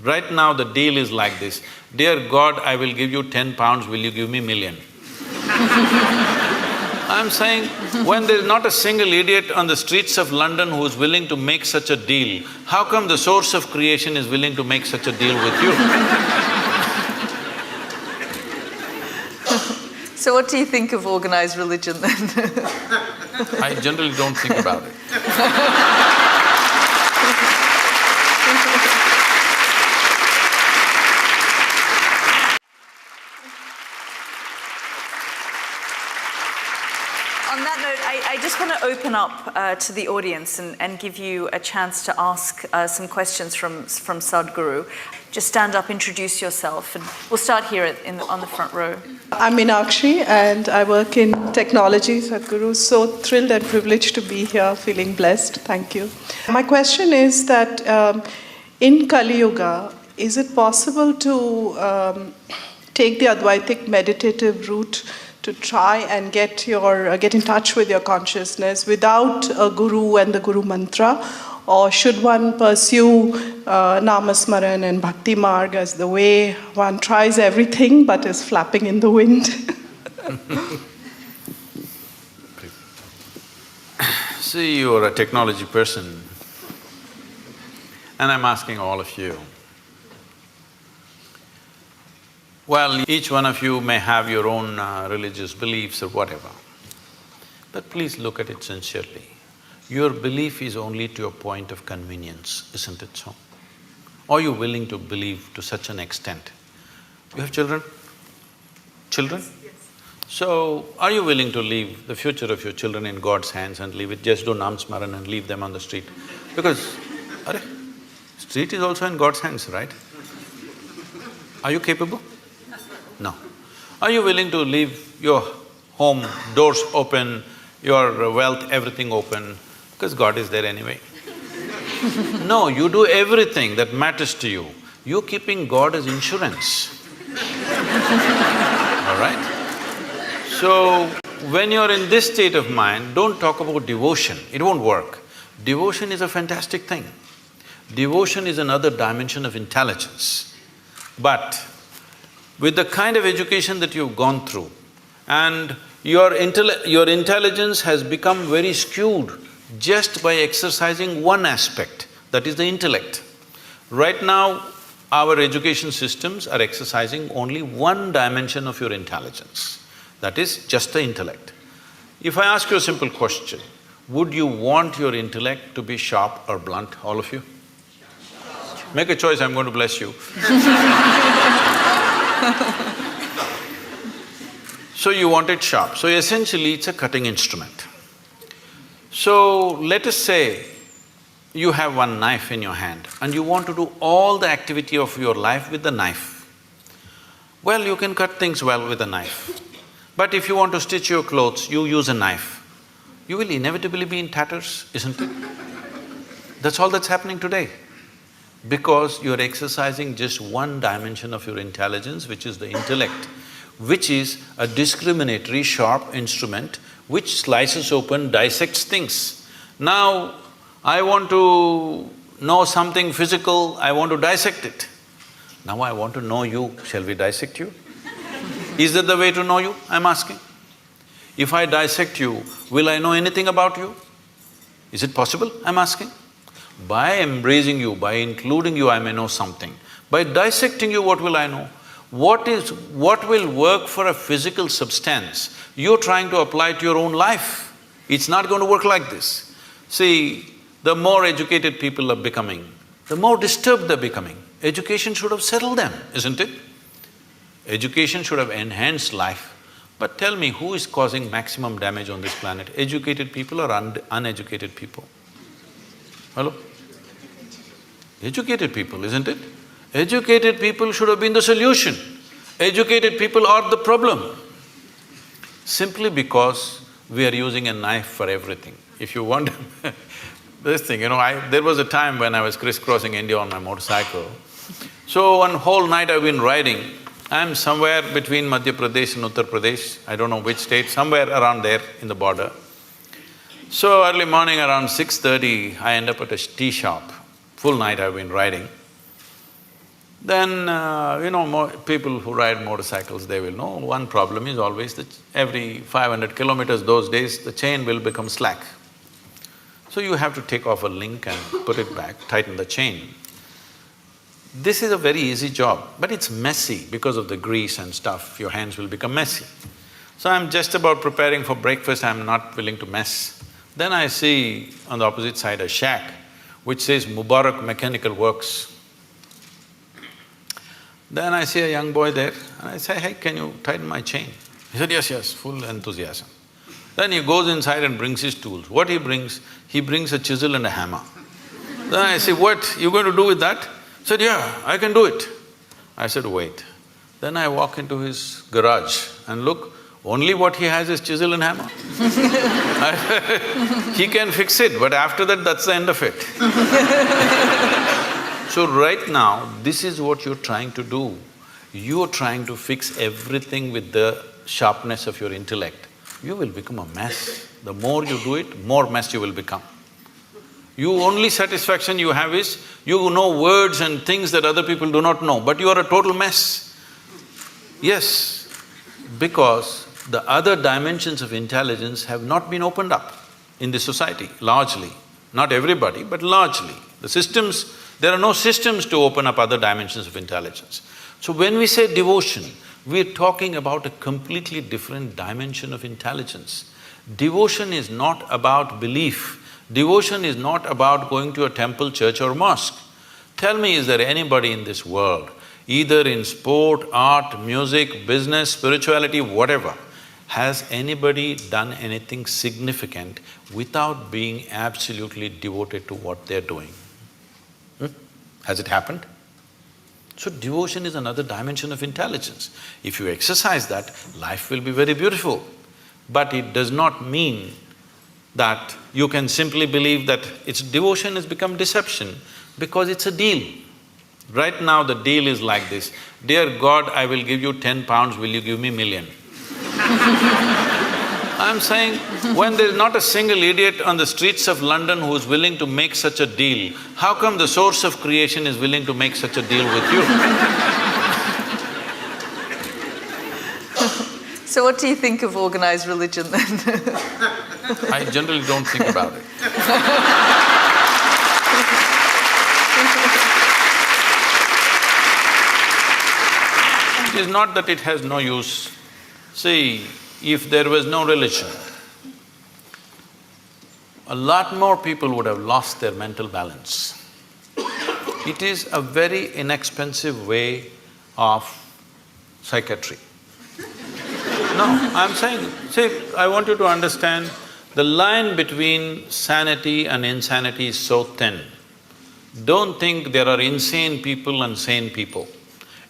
Right now the deal is like this, dear God, I will give you 10 pounds, will you give me million? I'm saying, when there's not a single idiot on the streets of London who's willing to make such a deal, how come the source of creation is willing to make such a deal with you? So what do you think of organized religion then? I generally don't think about it. On that note, I just want to open up to the audience and give you a chance to ask some questions from Sadhguru. Just stand up, introduce yourself, and we'll start here on the front row. I'm Meenakshi and I work in technology, Sadhguru. So thrilled and privileged to be here, feeling blessed. Thank you. My question is that in Kali Yuga, is it possible to take the Advaitic meditative route to try and get in touch with your consciousness without a guru and the guru mantra? Or should one pursue Namasmaran and Bhakti Marg as the way one tries everything but is flapping in the wind? See, you're a technology person, and I'm asking all of you. Well, each one of you may have your own religious beliefs or whatever, but please look at it sincerely. Your belief is only to a point of convenience, isn't it so? Are you willing to believe to such an extent? You have children? Children? Yes. So, are you willing to leave the future of your children in God's hands and leave it, just do Nam Smaran and leave them on the street? Because, street is also in God's hands, right? Are you capable? No. Are you willing to leave your home, doors open, your wealth, everything open, because God is there anyway? No, you do everything that matters to you. You're keeping God as insurance. All right? So, when you're in this state of mind, don't talk about devotion, it won't work. Devotion is a fantastic thing. Devotion is another dimension of intelligence. But with the kind of education that you've gone through, and your intelligence has become very skewed just by exercising one aspect, that is the intellect. Right now, our education systems are exercising only one dimension of your intelligence, that is just the intellect. If I ask you a simple question, would you want your intellect to be sharp or blunt, all of you? Make a choice, I'm going to bless you. So you want it sharp. So essentially, it's a cutting instrument. So let us say you have one knife in your hand and you want to do all the activity of your life with the knife. Well, you can cut things well with a knife. But if you want to stitch your clothes, you use a knife. You will inevitably be in tatters, isn't it? That's all that's happening today. Because you're exercising just one dimension of your intelligence, which is the intellect, which is a discriminatory, sharp instrument which slices open, dissects things. Now, I want to know something physical, I want to dissect it. Now I want to know you, shall we dissect you? Is that the way to know you, I'm asking? If I dissect you, will I know anything about you? Is it possible, I'm asking? By embracing you, by including you, I may know something. By dissecting you, what will I know? What will work for a physical substance, you're trying to apply to your own life. It's not going to work like this. See, the more educated people are becoming, the more disturbed they're becoming. Education should have settled them, isn't it? Education should have enhanced life. But tell me, who is causing maximum damage on this planet? Educated people or uneducated people? Hello? Educated people, isn't it? Educated people should have been the solution. Educated people are the problem. Simply because we are using a knife for everything. If you wonder this thing, there was a time when I was crisscrossing India on my motorcycle. So one whole night I've been riding. I'm somewhere between Madhya Pradesh and Uttar Pradesh, I don't know which state, somewhere around there in the border. So early morning around 6:30, I end up at a tea shop. Full night I've been riding. Then, people who ride motorcycles, they will know one problem is always that every 500 kilometers those days, the chain will become slack. So you have to take off a link and put it back, tighten the chain. This is a very easy job, but it's messy because of the grease and stuff, your hands will become messy. So I'm just about preparing for breakfast, I'm not willing to mess. Then I see on the opposite side a shack which says Mubarak Mechanical Works. Then I see a young boy there and I say, hey, can you tighten my chain? He said, yes, yes, full enthusiasm. Then he goes inside and brings his tools. What he brings? He brings a chisel and a hammer. Then I say, what, you going to do with that? He said, yeah, I can do it. I said, wait. Then I walk into his garage and look, only what he has is chisel and hammer. He can fix it, but after that, that's the end of it. So right now, this is what you're trying to do. You're trying to fix everything with the sharpness of your intellect. You will become a mess. The more you do it, more mess you will become. Only satisfaction you have is, you know words and things that other people do not know, but you are a total mess. Yes, because the other dimensions of intelligence have not been opened up in the society, largely. Not everybody, but largely. There are no systems to open up other dimensions of intelligence. So when we say devotion, we're talking about a completely different dimension of intelligence. Devotion is not about belief. Devotion is not about going to a temple, church or mosque. Tell me, is there anybody in this world, either in sport, art, music, business, spirituality, whatever, has anybody done anything significant without being absolutely devoted to what they're doing? Has it happened? So devotion is another dimension of intelligence. If you exercise that, life will be very beautiful. But it does not mean that you can simply believe that devotion has become deception because it's a deal. Right now the deal is like this, dear God, I will give you 10 pounds, will you give me million? I'm saying, when there's not a single idiot on the streets of London who's willing to make such a deal, how come the source of creation is willing to make such a deal with you? So what do you think of organized religion then? I generally don't think about it. It is not that it has no use. See, if there was no religion, a lot more people would have lost their mental balance. It is a very inexpensive way of psychiatry. No, I'm saying, see, I want you to understand, the line between sanity and insanity is so thin. Don't think there are insane people and sane people.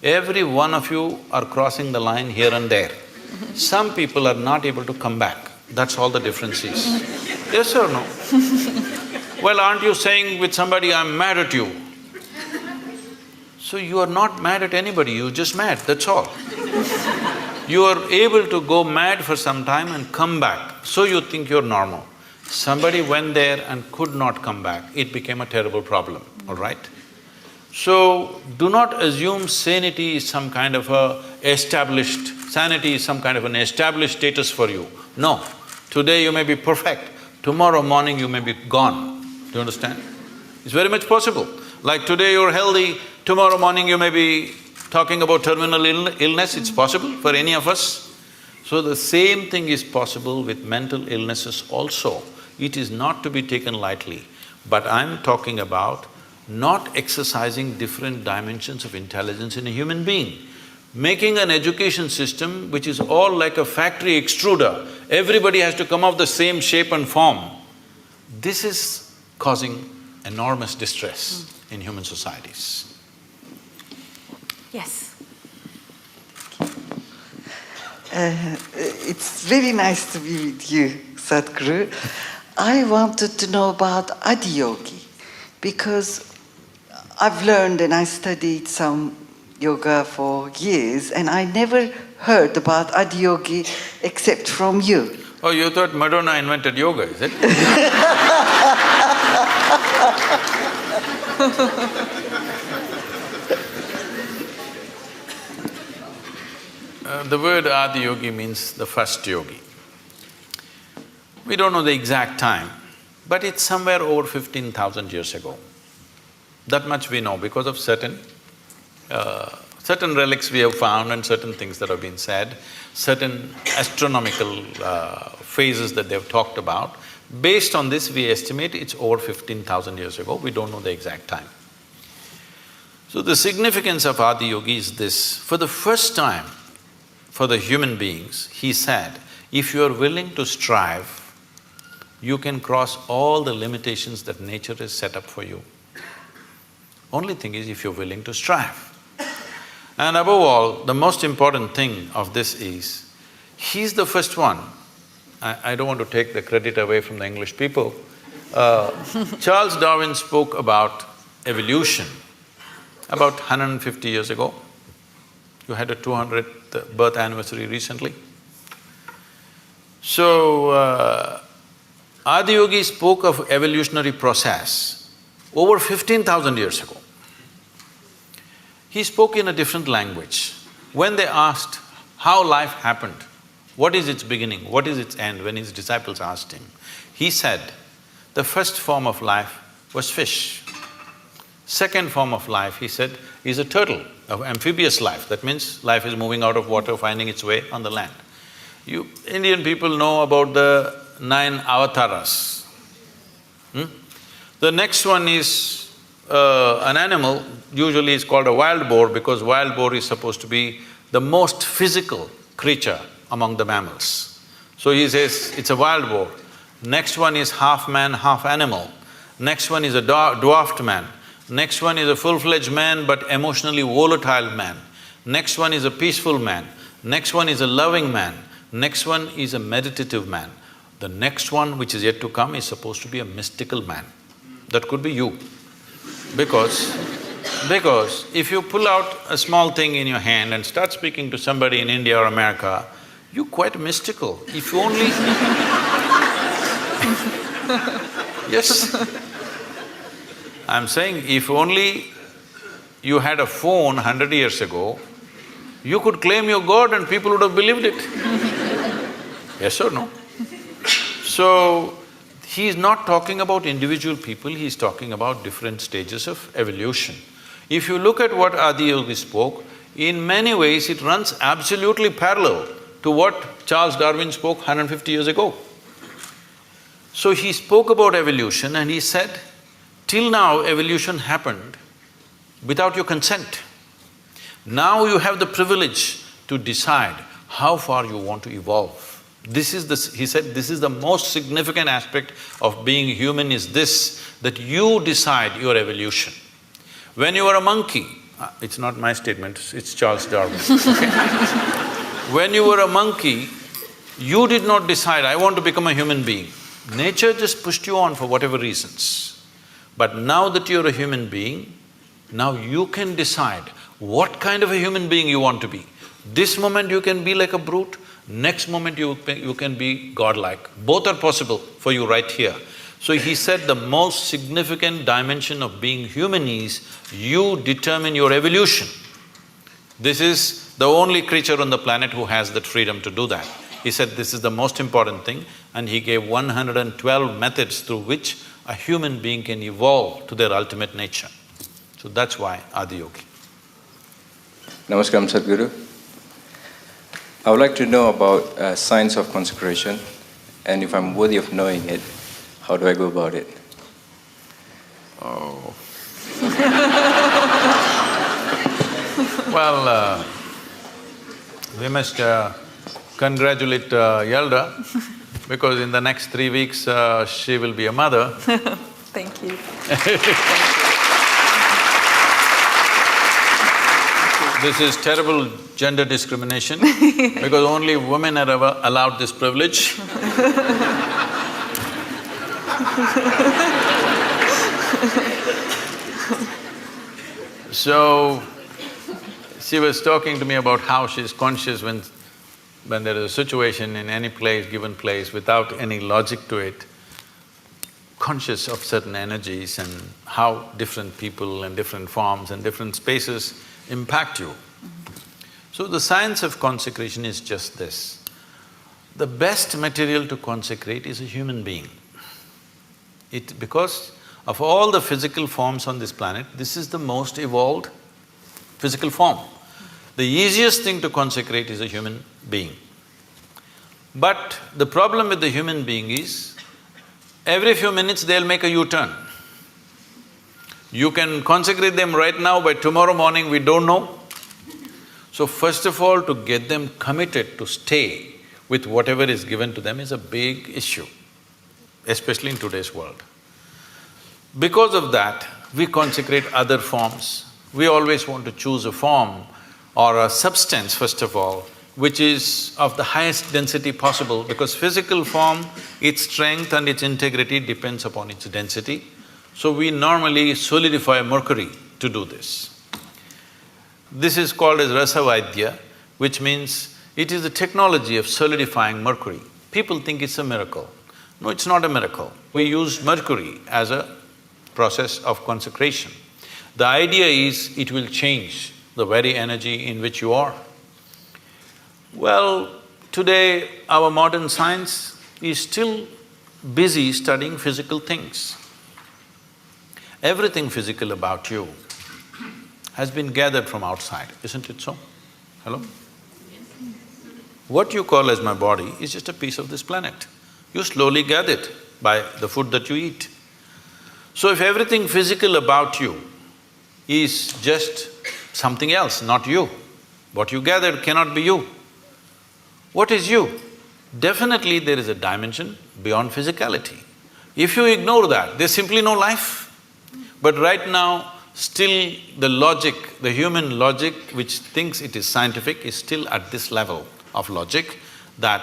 Every one of you are crossing the line here and there. Some people are not able to come back, that's all the difference is. Yes or no? Well, aren't you saying with somebody, I'm mad at you? So you are not mad at anybody, you're just mad, that's all. You are able to go mad for some time and come back, so you think you're normal. Somebody went there and could not come back, it became a terrible problem, all right? So, do not assume sanity is some kind of sanity is some kind of an established status for you. No, today you may be perfect, tomorrow morning you may be gone. Do you understand? It's very much possible. Like today you're healthy, tomorrow morning you may be talking about terminal illness, it's possible for any of us. So the same thing is possible with mental illnesses also. It is not to be taken lightly, but I'm talking about not exercising different dimensions of intelligence in a human being. Making an education system which is all like a factory extruder, everybody has to come of the same shape and form. This is causing enormous distress in human societies. Yes. It's very nice to be with you, Sadhguru. I wanted to know about Adiyogi because I've learned and I studied some yoga for years and I never heard about Adiyogi except from you. Oh, you thought Madonna invented yoga, is it? The word Adi Yogi means the first yogi. We don't know the exact time, but it's somewhere over 15,000 years ago. That much we know because of certain relics we have found and certain things that have been said, certain astronomical phases that they've talked about. Based on this, we estimate it's over 15,000 years ago, we don't know the exact time. So the significance of Adi Yogi is this: for the first time for the human beings, he said, if you are willing to strive, you can cross all the limitations that nature has set up for you. Only thing is if you're willing to strive. And above all, the most important thing of this is, he's the first one. I don't want to take the credit away from the English people. Charles Darwin spoke about evolution about 150 years ago. You had a 200th birth anniversary recently. So, Adi Yogi spoke of evolutionary process over 15,000 years ago. He spoke in a different language. When they asked how life happened, what is its beginning, what is its end, when his disciples asked him, he said, the first form of life was fish. Second form of life, he said, is a turtle, of amphibious life. That means life is moving out of water, finding its way on the land. You Indian people know about the 9 avatars. The next one is an animal, usually it's called a wild boar because wild boar is supposed to be the most physical creature among the mammals. So he says, it's a wild boar. Next one is half man, half animal. Next one is a dwarfed man. Next one is a full-fledged man but emotionally volatile man. Next one is a peaceful man. Next one is a loving man. Next one is a meditative man. The next one, which is yet to come, is supposed to be a mystical man. That could be you. Because if you pull out a small thing in your hand and start speaking to somebody in India or America, you're quite mystical. If only… Yes. I'm saying if only you had a phone 100 years ago, you could claim you're God and people would have believed it. Yes or no? So, he's not talking about individual people, he's talking about different stages of evolution. If you look at what Adi Yogi spoke, in many ways it runs absolutely parallel to what Charles Darwin spoke 150 years ago. So he spoke about evolution and he said, till now evolution happened without your consent. Now you have the privilege to decide how far you want to evolve. He said, this is the most significant aspect of being human is this, that you decide your evolution. When you were a monkey, it's not my statement, it's Charles Darwin, okay? When you were a monkey, you did not decide, I want to become a human being. Nature just pushed you on for whatever reasons. But now that you're a human being, now you can decide what kind of a human being you want to be. This moment you can be like a brute, next moment you can be godlike. Both are possible for you right here. So he said the most significant dimension of being human is you determine your evolution. This is the only creature on the planet who has that freedom to do that. He said this is the most important thing and he gave 112 methods through which a human being can evolve to their ultimate nature. So that's why Adi Yogi. Namaskaram, Sadhguru. I would like to know about science of consecration, and if I'm worthy of knowing it, how do I go about it? Oh. Well, we must congratulate Yelda, because in the next 3 weeks she will be a mother. Thank you. This is terrible gender discrimination because only women are ever allowed this privilege. So, she was talking to me about how she's conscious when there is a situation in any place, given place, without any logic to it, conscious of certain energies and how different people and different forms and different spaces impact you. So the science of consecration is just this. The best material to consecrate is a human being. Because of all the physical forms on this planet, this is the most evolved physical form. The easiest thing to consecrate is a human being. But the problem with the human being is, every few minutes they'll make a U-turn. You can consecrate them right now, by tomorrow morning we don't know. So first of all, to get them committed to stay with whatever is given to them is a big issue, especially in today's world. Because of that, we consecrate other forms. We always want to choose a form or a substance, first of all, which is of the highest density possible, because physical form, its strength and its integrity depends upon its density. So we normally solidify mercury to do this. This is called as Rasavaidya, which means it is the technology of solidifying mercury. People think it's a miracle. No, it's not a miracle. We use mercury as a process of consecration. The idea is it will change the very energy in which you are. Well, today our modern science is still busy studying physical things. Everything physical about you has been gathered from outside, isn't it so? Hello? What you call as my body is just a piece of this planet. You slowly gather it by the food that you eat. So if everything physical about you is just something else, not you, what you gathered cannot be you. What is you? Definitely there is a dimension beyond physicality. If you ignore that, there's simply no life. But right now, still the logic, the human logic which thinks it is scientific is still at this level of logic that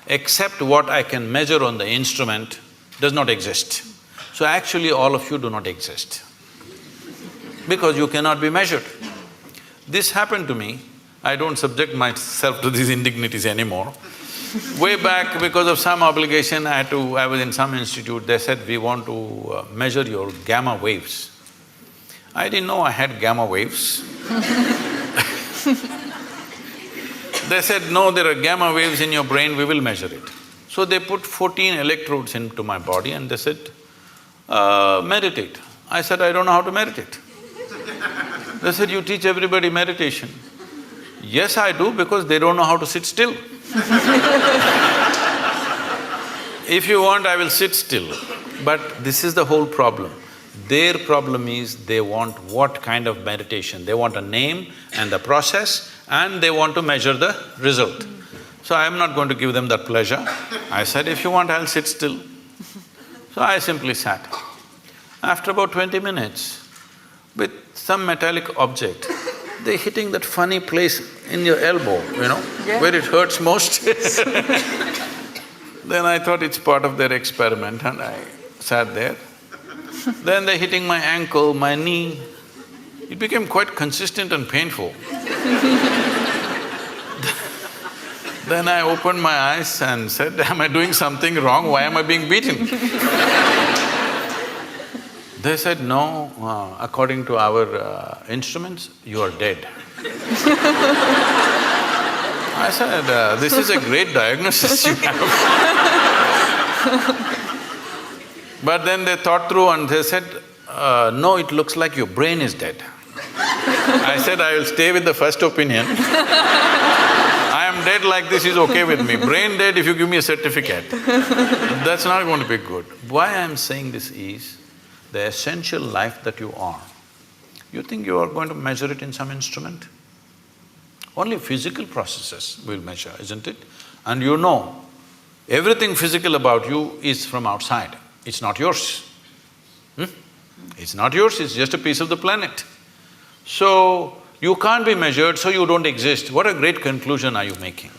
except what I can measure on the instrument does not exist. So actually all of you do not exist because you cannot be measured. This happened to me. I don't subject myself to these indignities anymore. Way back, because of some obligation, I was in some institute, they said, we want to measure your gamma waves. I didn't know I had gamma waves. They said, no, there are gamma waves in your brain, we will measure it. So they put 14 electrodes into my body and they said, meditate. I said, I don't know how to meditate. They said, you teach everybody meditation. Yes, I do, because they don't know how to sit still. If you want, I will sit still. But this is the whole problem. Their problem is they want what kind of meditation? They want a name and the process and they want to measure the result. So I am not going to give them that pleasure. I said, if you want, I'll sit still. So I simply sat. After about 20 minutes, with some metallic object, they're hitting that funny place in your elbow, you know, where it hurts most. Then I thought it's part of their experiment and I sat there. Then they're hitting my ankle, my knee. It became quite consistent and painful. Then I opened my eyes and said, am I doing something wrong? Why am I being beaten? They said, no, according to our instruments, you are dead. I said, this is a great diagnosis you have. But then they thought through and they said, no, it looks like your brain is dead. I said, I will stay with the first opinion. I am dead like this is okay with me. Brain dead if you give me a certificate. That's not going to be good. Why I am saying this is, the essential life that you are, you think you are going to measure it in some instrument? Only physical processes will measure, isn't it? And you know, everything physical about you is from outside, it's not yours. It's not yours, it's just a piece of the planet. So, you can't be measured, so you don't exist. What a great conclusion are you making?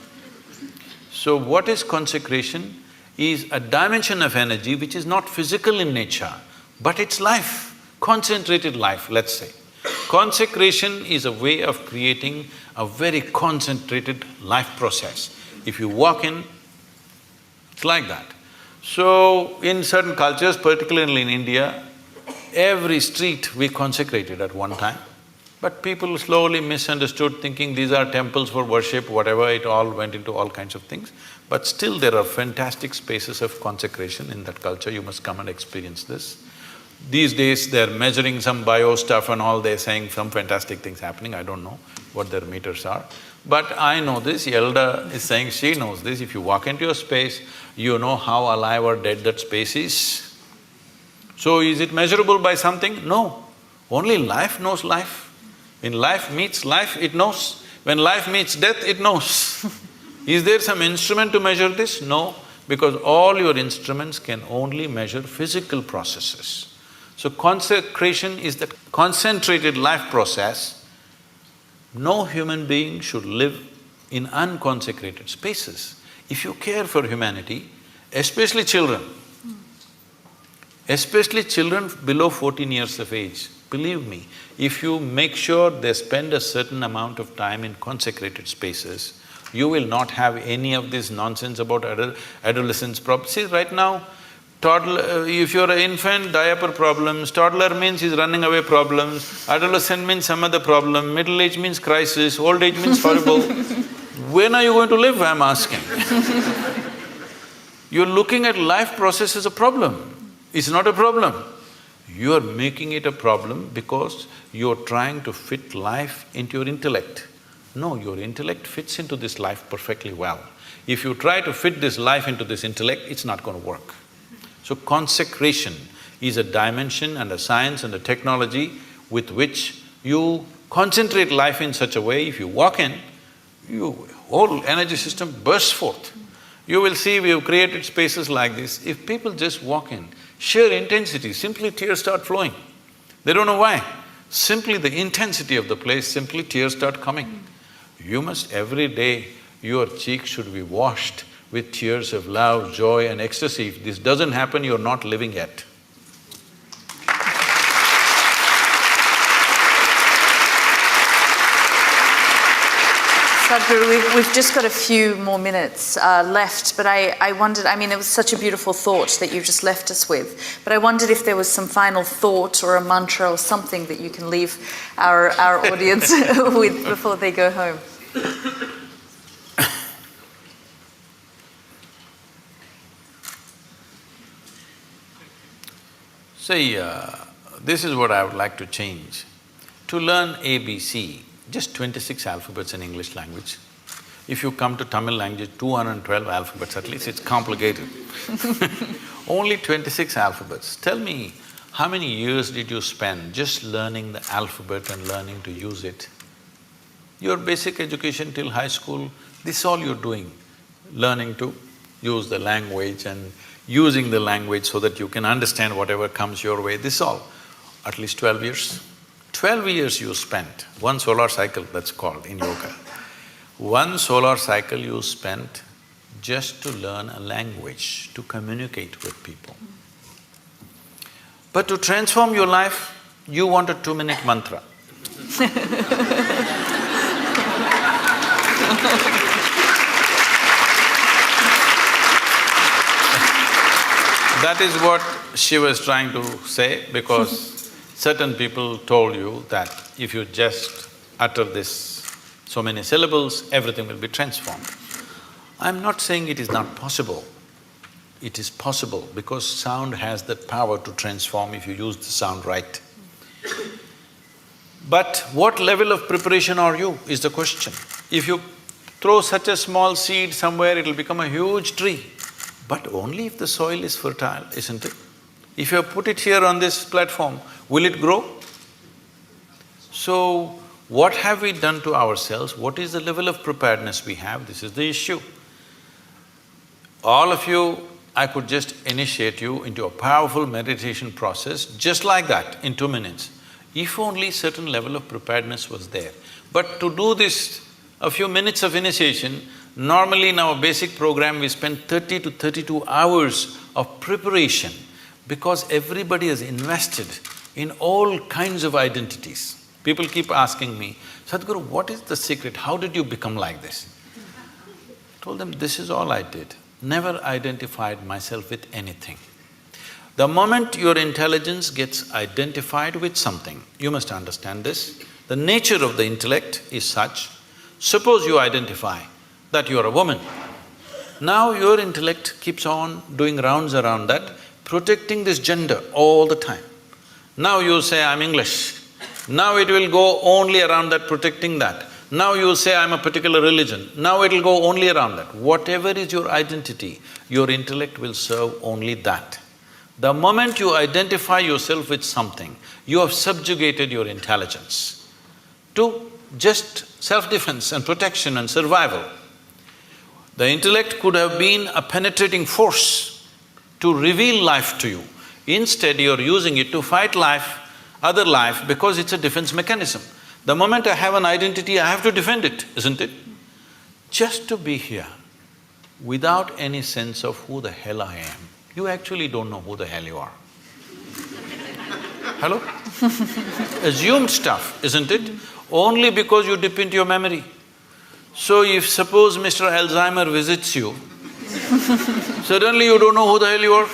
So what is consecration? Is a dimension of energy which is not physical in nature, but it's life, concentrated life, let's say. Consecration is a way of creating a very concentrated life process. If you walk in, it's like that. So, in certain cultures, particularly in India, every street we consecrated at one time. But people slowly misunderstood, thinking these are temples for worship, whatever, it all went into all kinds of things. But still there are fantastic spaces of consecration in that culture, you must come and experience this. These days they're measuring some bio stuff and all, they're saying some fantastic things happening, I don't know what their meters are. But I know this, Elder is saying she knows this, if you walk into a space, you know how alive or dead that space is. So is it measurable by something? No. Only life knows life. When life meets life, it knows. When life meets death, it knows. Is there some instrument to measure this? No, because all your instruments can only measure physical processes. So consecration is the concentrated life process. No human being should live in unconsecrated spaces. If you care for humanity, especially children below 14 years of age, believe me, if you make sure they spend a certain amount of time in consecrated spaces, you will not have any of this nonsense about adolescence problems. See, right now, toddler… if you're an infant, diaper problems, toddler means he's running away problems, adolescent means some other problem, middle age means crisis, old age means horrible. When are you going to live, I'm asking? You're looking at life process as a problem. It's not a problem. You're making it a problem because you're trying to fit life into your intellect. No, your intellect fits into this life perfectly well. If you try to fit this life into this intellect, it's not going to work. So consecration is a dimension and a science and a technology with which you concentrate life in such a way, if you walk in, your whole energy system bursts forth. You will see we have created spaces like this. If people just walk in, sheer intensity, simply tears start flowing. They don't know why. Simply the intensity of the place, simply tears start coming. You must every day, your cheeks should be washed with tears of love, joy and ecstasy. If this doesn't happen, you're not living yet. Sadhguru, we've just got a few more minutes left, but I wondered, I mean, it was such a beautiful thought that you've just left us with, but I wondered if there was some final thought or a mantra or something that you can leave our audience with before they go home. See, this is what I would like to change. To learn ABC, just 26 alphabets in English language. If you come to Tamil language, 212 alphabets at least, it's complicated. Only 26 alphabets. Tell me, how many years did you spend just learning the alphabet and learning to use it? Your basic education till high school, this is all you're doing, learning to use the language and using the language so that you can understand whatever comes your way, this is all. At least 12 years. 12 years you spent, one solar cycle that's called in yoga. One solar cycle you spent just to learn a language, to communicate with people. But to transform your life, you want a 2-minute mantra. That is what she was trying to say, because certain people told you that if you just utter this so many syllables, everything will be transformed. I'm not saying it is not possible. It is possible because sound has that power to transform if you use the sound right. But what level of preparation are you, is the question. If you throw such a small seed somewhere, it'll become a huge tree. But only if the soil is fertile, isn't it? If you put it here on this platform, will it grow? So, what have we done to ourselves? What is the level of preparedness we have? This is the issue. All of you, I could just initiate you into a powerful meditation process just like that in 2 minutes, if only certain level of preparedness was there. But to do this, a few minutes of initiation, normally in our basic program we spend 30 to 32 hours of preparation because everybody has invested in all kinds of identities. People keep asking me, Sadhguru, what is the secret? How did you become like this? I told them, this is all I did. Never identified myself with anything. The moment your intelligence gets identified with something, you must understand this, The nature of the intellect is such, suppose you identify that you are a woman. Now your intellect keeps on doing rounds around that, protecting this gender all the time. Now you say, I'm English. Now it will go only around that, protecting that. Now you say, I'm a particular religion. Now it'll go only around that. Whatever is your identity, your intellect will serve only that. The moment you identify yourself with something, you have subjugated your intelligence to just self-defense and protection and survival. The intellect could have been a penetrating force to reveal life to you. Instead, you're using it to fight life, other life, because it's a defense mechanism. The moment I have an identity, I have to defend it, isn't it? Just to be here, without any sense of who the hell I am, you actually don't know who the hell you are. Hello? Assumed stuff, isn't it? Only because you dip into your memory. So if suppose Mr. Alzheimer visits you, suddenly you don't know who the hell you are.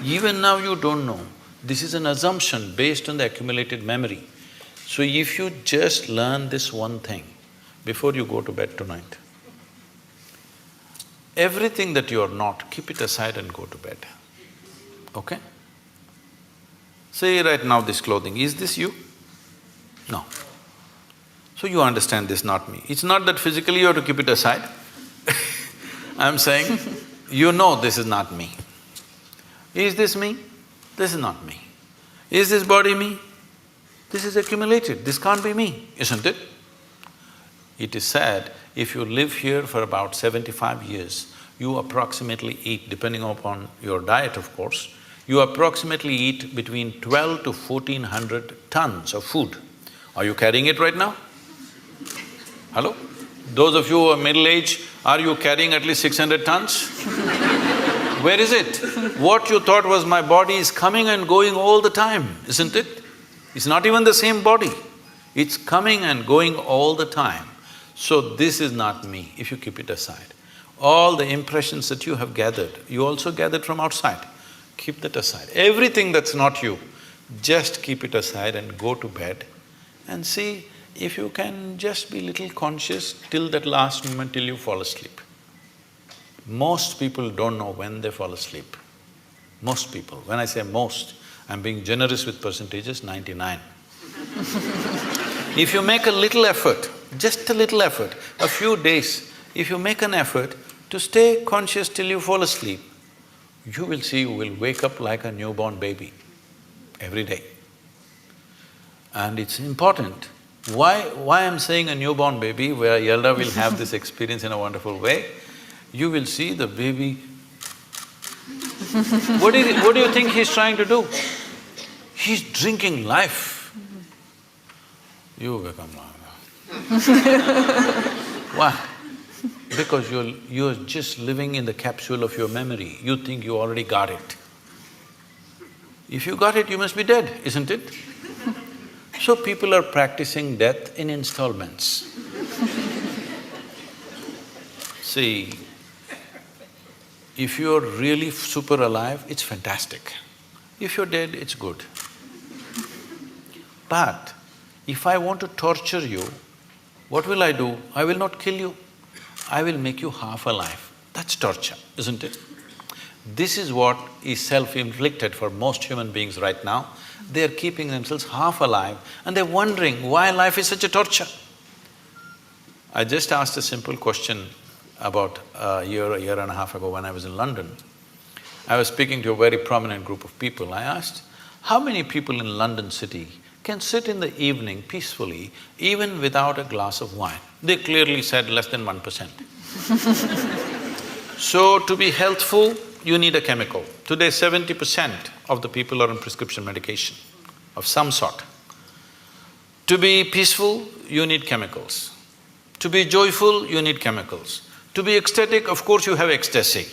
Even now you don't know. This is an assumption based on the accumulated memory. So if you just learn this one thing before you go to bed tonight, everything that you are not, keep it aside and go to bed, okay? Say right now this clothing, is this you? No. So you understand this, not me. It's not that physically you have to keep it aside. I'm saying, you know this is not me. Is this me? This is not me. Is this body me? This is accumulated, this can't be me, isn't it? It is said, if you live here for about 75 years, you approximately eat, depending upon your diet of course, you approximately eat between 12 to 1400 tons of food. Are you carrying it right now? Hello? Those of you who are middle-aged, are you carrying at least 600 tons? Where is it? What you thought was my body is coming and going all the time, isn't it? It's not even the same body. It's coming and going all the time. So this is not me, if you keep it aside. All the impressions that you have gathered, you also gathered from outside. Keep that aside. Everything that's not you, just keep it aside and go to bed and see if you can just be little conscious till that last moment till you fall asleep. Most people don't know when they fall asleep. Most people. When I say most, I'm being generous with percentages, 99. If you make a little effort, just a little effort, a few days, if you make an effort to stay conscious till you fall asleep, you will see you will wake up like a newborn baby every day. And it's important. Why I'm saying a newborn baby, where Yelda will have this experience in a wonderful way, you will see the baby. What do you think he's trying to do? He's drinking life. You become like that. Why? Because you're just living in the capsule of your memory. You think you already got it. If you got it, you must be dead, isn't it? So people are practicing death in installments. See, if you're really super alive, it's fantastic. If you're dead, it's good. But if I want to torture you, what will I do? I will not kill you. I will make you half alive. That's torture, isn't it? This is what is self-inflicted for most human beings right now. They're keeping themselves half alive and they're wondering why life is such a torture. I just asked a simple question about a year and a half ago when I was in London. I was speaking to a very prominent group of people. I asked, how many people in London city can sit in the evening peacefully even without a glass of wine? They clearly said less than 1%. So to be healthful, you need a chemical. Today 70% of the people are on prescription medication of some sort. To be peaceful, you need chemicals. To be joyful, you need chemicals. To be ecstatic, of course you have ecstasy.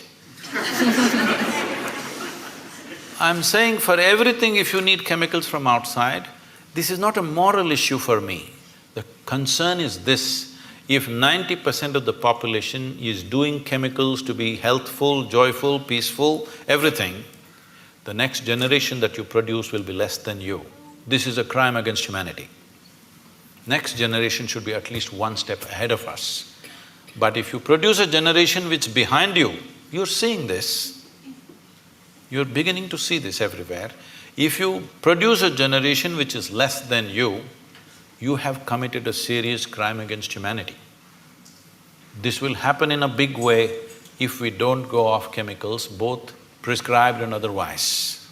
I'm saying for everything if you need chemicals from outside, this is not a moral issue for me. The concern is this, if 90% of the population is doing chemicals to be healthful, joyful, peaceful, everything, the next generation that you produce will be less than you. This is a crime against humanity. Next generation should be at least one step ahead of us. But if you produce a generation which is behind you, you're seeing this, you're beginning to see this everywhere. If you produce a generation which is less than you have committed a serious crime against humanity. This will happen in a big way if we don't go off chemicals, both prescribed and otherwise.